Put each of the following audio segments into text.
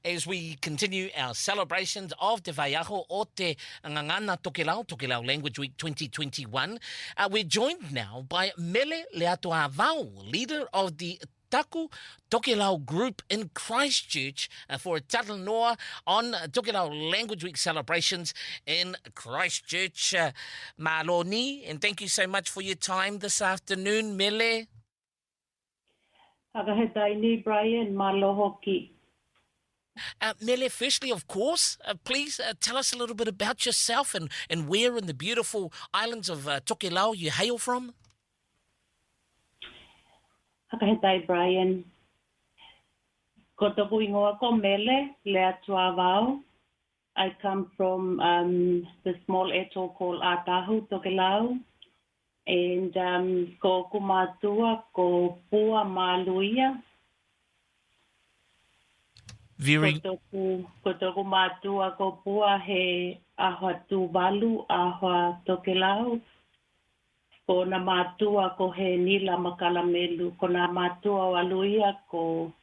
As we continue our celebrations of Te Waiaho o Te Ngangana Tokelau Language Week 2021, we're joined now by Mele Leatoavau, leader of the Taku Tokelau group in Christchurch, for a tatanoa on Tokelau Language Week celebrations in Christchurch. Maloni, and thank you so much for your time this afternoon, Mele. Agahetaini, Brian, malohoki. Mele, firstly, of course, please tell us a little bit about yourself and where in the beautiful islands of Tokelau you hail from. Hakahetai, Brian. Ko toku ingoa ko Mele, Lea Tuavau. I come from the small atoll called Atahu, Tokelau. And ko kumatua, ko pua maluia. Ko toku matua ko pua he ahua tuvalu, ahua Tokelau. Ko na matua ko he nila makalamelu. Ko na matua waluia ko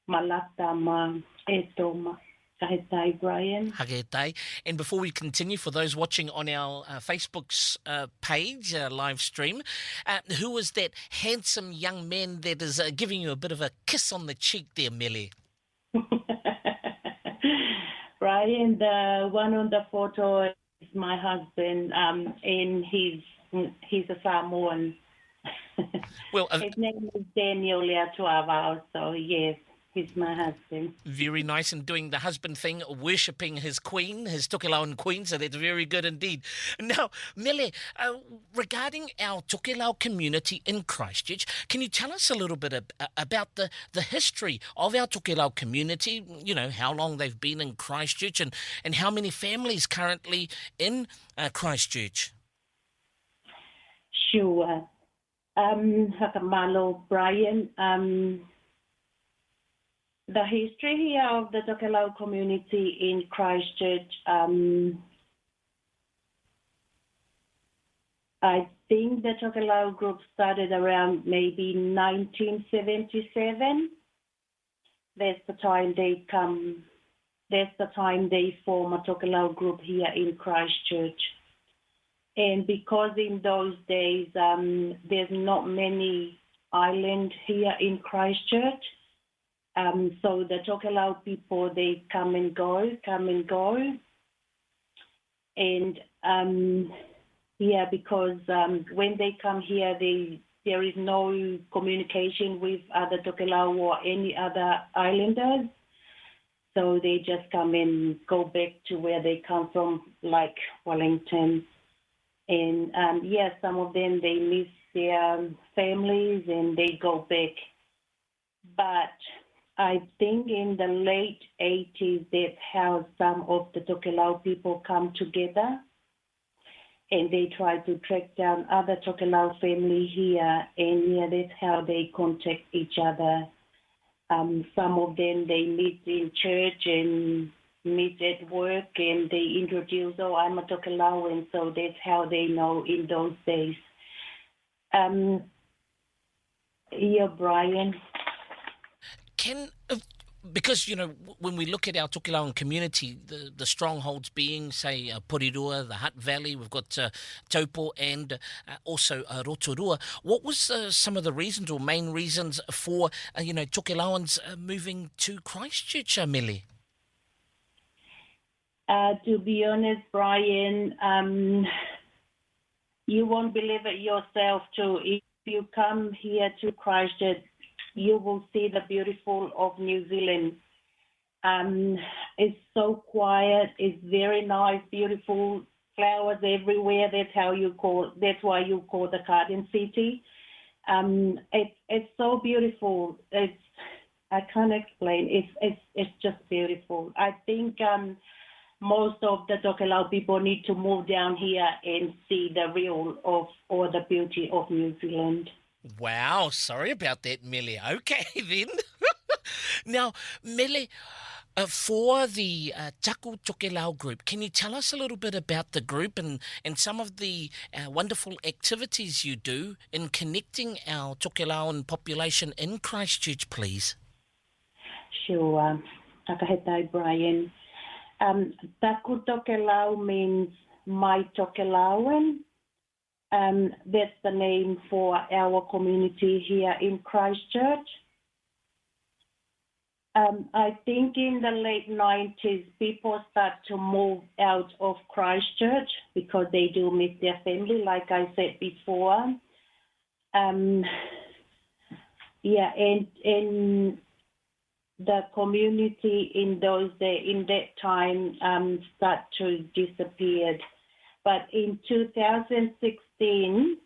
malata ma etoma. Kahetai, Brian. Hagetai. And before we continue, for those watching on our Facebook's page, live stream, who is that handsome young man that is giving you a bit of a kiss on the cheek there, Mele? Brian, the one on the photo is my husband, and he's a Samoan. Well, his name is Daniel Leatuavao, so yes, he's my husband. Very nice, and doing the husband thing, worshipping his queen, his Tokelauan queen, so that's very good indeed. Now, Mele, regarding our Tokelau community in Christchurch, can you tell us a little bit about the history of our Tokelau community, you know, how long they've been in Christchurch and how many families currently in Christchurch? Sure. Hakamalo, Brian, the history here of the Tokelau community in Christchurch, I think the Tokelau group started around maybe 1977. That's the time they form a Tokelau group here in Christchurch. And because in those days there's not many islands here in Christchurch, so the Tokelau people, they come and go. And because when they come here, there is no communication with other Tokelau or any other islanders. So they just come and go back to where they come from, like Wellington. And some of them, they miss their families and they go back. But I think in the late 80s, that's how some of the Tokelau people come together and they try to track down other Tokelau family here, and that's how they contact each other. Some of them, they meet in church and meet at work, and they introduce, I'm a Tokelau, and so that's how they know in those days. Brian. Because, you know, when we look at our Tokelauan community, the strongholds being, say, Porirua, the Hutt Valley, we've got Taupo and also Rotorua. What was some of the reasons or main reasons for, Tokelauans moving to Christchurch, Mele? To be honest, Brian, you won't believe it yourself too. If you come here to Christchurch, you will see the beautiful of New Zealand. It's so quiet. It's very nice, beautiful flowers everywhere. That's why you call the Garden City. It's so beautiful. I can't explain. It's just beautiful. I think most of the Tokelau people need to move down here and see the real of or the beauty of New Zealand. Wow, sorry about that, Mele. Okay, then. Now, Mele, For the Taku Tokelau group, can you tell us a little bit about the group and some of the wonderful activities you do in connecting our Tokelauan population in Christchurch, please? Sure. Takahetai, Brian. Taku Tokelau means my Tokelauan. That's the name for our community here in Christchurch. I think in the late 90s, people start to move out of Christchurch because they do miss their family, like I said before. And the community in that time start to disappear. But in 2016,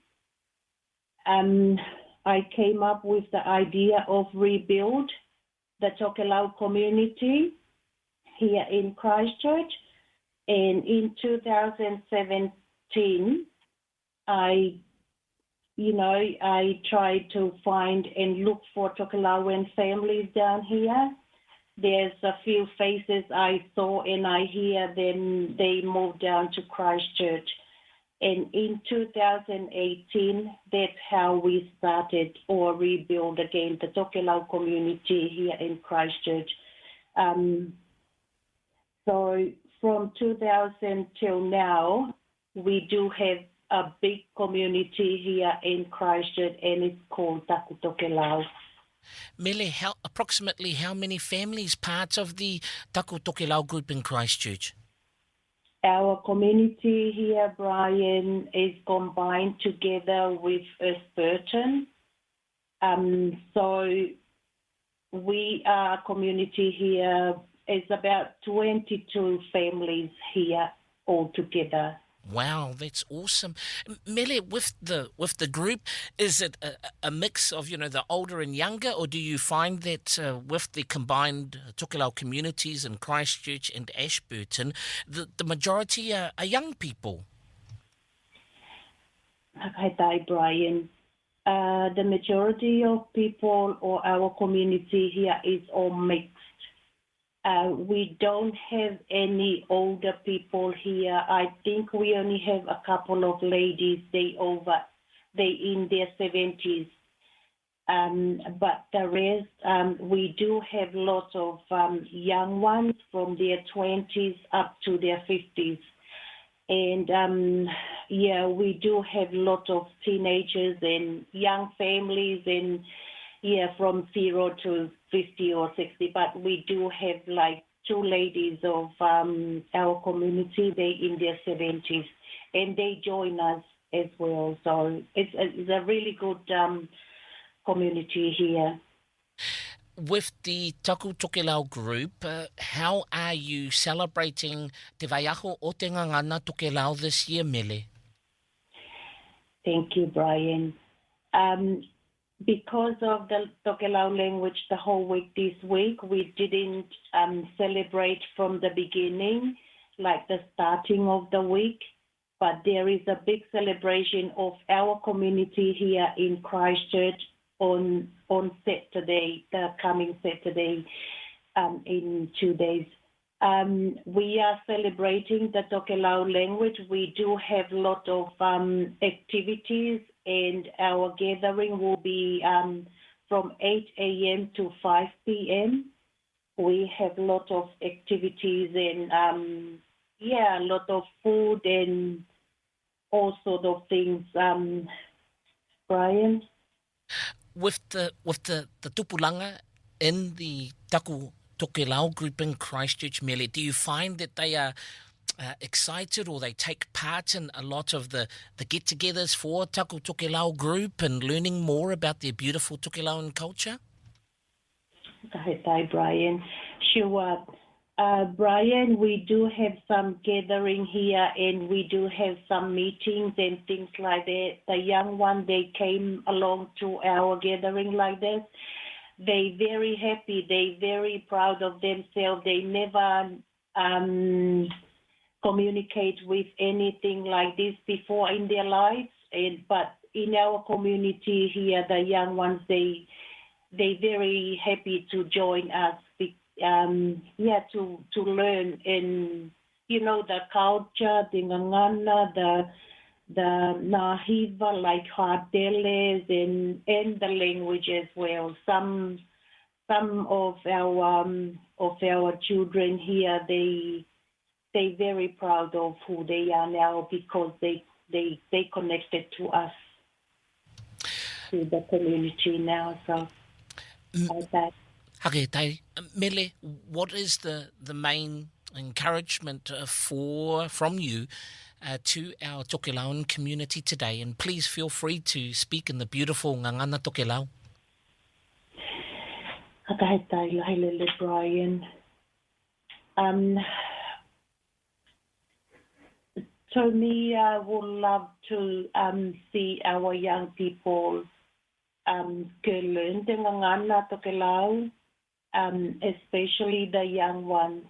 I came up with the idea of rebuild the Tokelau community here in Christchurch. And in 2017, I tried to find and look for Tokelauan families down here. There's a few faces I saw and I hear, then they moved down to Christchurch. And in 2018, that's how we started or rebuild again the Tokelau community here in Christchurch. So from 2000 till now, we do have a big community here in Christchurch, and it's called Taku Tokelau. Mele, approximately how many families parts of the Taku Tokelau group in Christchurch? Our community here, Brian, is combined together with Burton. So we are a community here. It's about 22 families here altogether. Wow, that's awesome. Mele, with the group, is it a mix of, the older and younger, or do you find that with the combined Tokelau communities in Christchurch and Ashburton, the majority are young people? Hi, Brian. The majority of people or our community here is all mixed. We don't have any older people here. I think we only have a couple of ladies. They in their 70s. But the rest, we do have lots of young ones from their 20s up to their 50s. And we do have lots of teenagers and young families and from 0 to 50 or 60, but we do have like 2 ladies of our community. They in their 70s, and they join us as well. So it's a really good community here. With the Taku Tokelau group, how are you celebrating Te Waiaho o Te Ngangana Tokelau this year, Mele? Thank you, Brian. Because of the Tokelau language the whole week this week, we didn't celebrate from the beginning, like the starting of the week, but there is a big celebration of our community here in Christchurch on Saturday, the coming Saturday, in 2 days. We are celebrating the Tokelau language. We do have a lot of activities, and our gathering will be from 8 a.m. to 5 p.m. We have a lot of activities and a lot of food and all sorts of things. Brian? With the tupulanga in the Taku Tokelau group in Christchurch, Mele, do you find that they are excited or they take part in a lot of the get-togethers for Taku Tokelau group and learning more about their beautiful Tokelauan culture? Hi, Brian. Sure. Brian, we do have some gathering here and we do have some meetings and things like that. The young one, they came along to our gathering like that. They very happy. They very proud of themselves. They never communicate with anything like this before in their lives. But in our community here, the young ones, they very happy to join us. to learn in, the culture, the ngangana, the nahiva, like hardeles, and the language as well. Some of our children here, they very proud of who they are now because they connected to us, to the community now. So like that. Okay, tai, Mele, what is the main encouragement from you to our Tokelauan community today? And please feel free to speak in the beautiful ngangana Tokelau. Okay, tai, lahilele Brian. So me, I would love to see our young people learn the ngangana Tokelau, especially the young ones.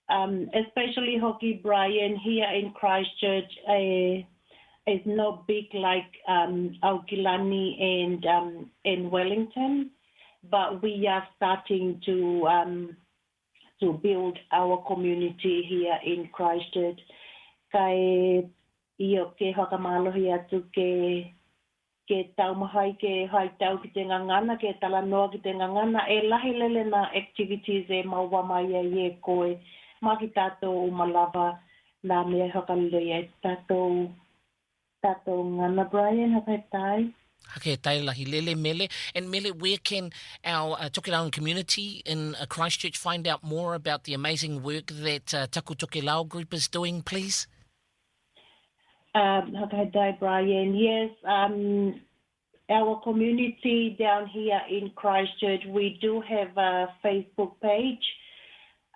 Especially Hockey Brian here in Christchurch is not big like Aukilani and Wellington, but we are starting to build our community here in Christchurch. Kai iyo ke hakamalohi atu ke taumahai ke hai tau ki te ngangana, ke talanoa ki te ngangana, e lahilele na activities e maua mai e koe. Maki tātou umalava nā mea hakalele e tātou ngana Brian, hakai tai. Okay, tai lahilele Mele. And Mele, where can our Tokelauan community in Christchurch find out more about the amazing work that Taku Tokelau Group is doing, please? Okay, tai Brian. Yes, our community down here in Christchurch, we do have a Facebook page.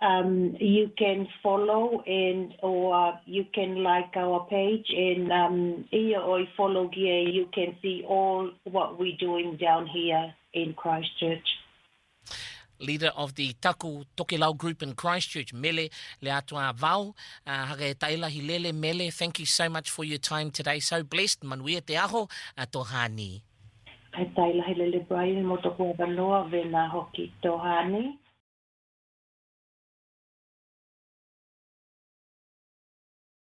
You can follow or you can like our page and or follow here. You can see all what we're doing down here in Christchurch. Leader of the Taku Tokelau Group in Christchurch, Mele le atua vau, hake taila hilele Mele. Thank you so much for your time today. So blessed, manuia te aho tohani. Kai taila hilele Brian, mo toko wanoa vena hoki tohani.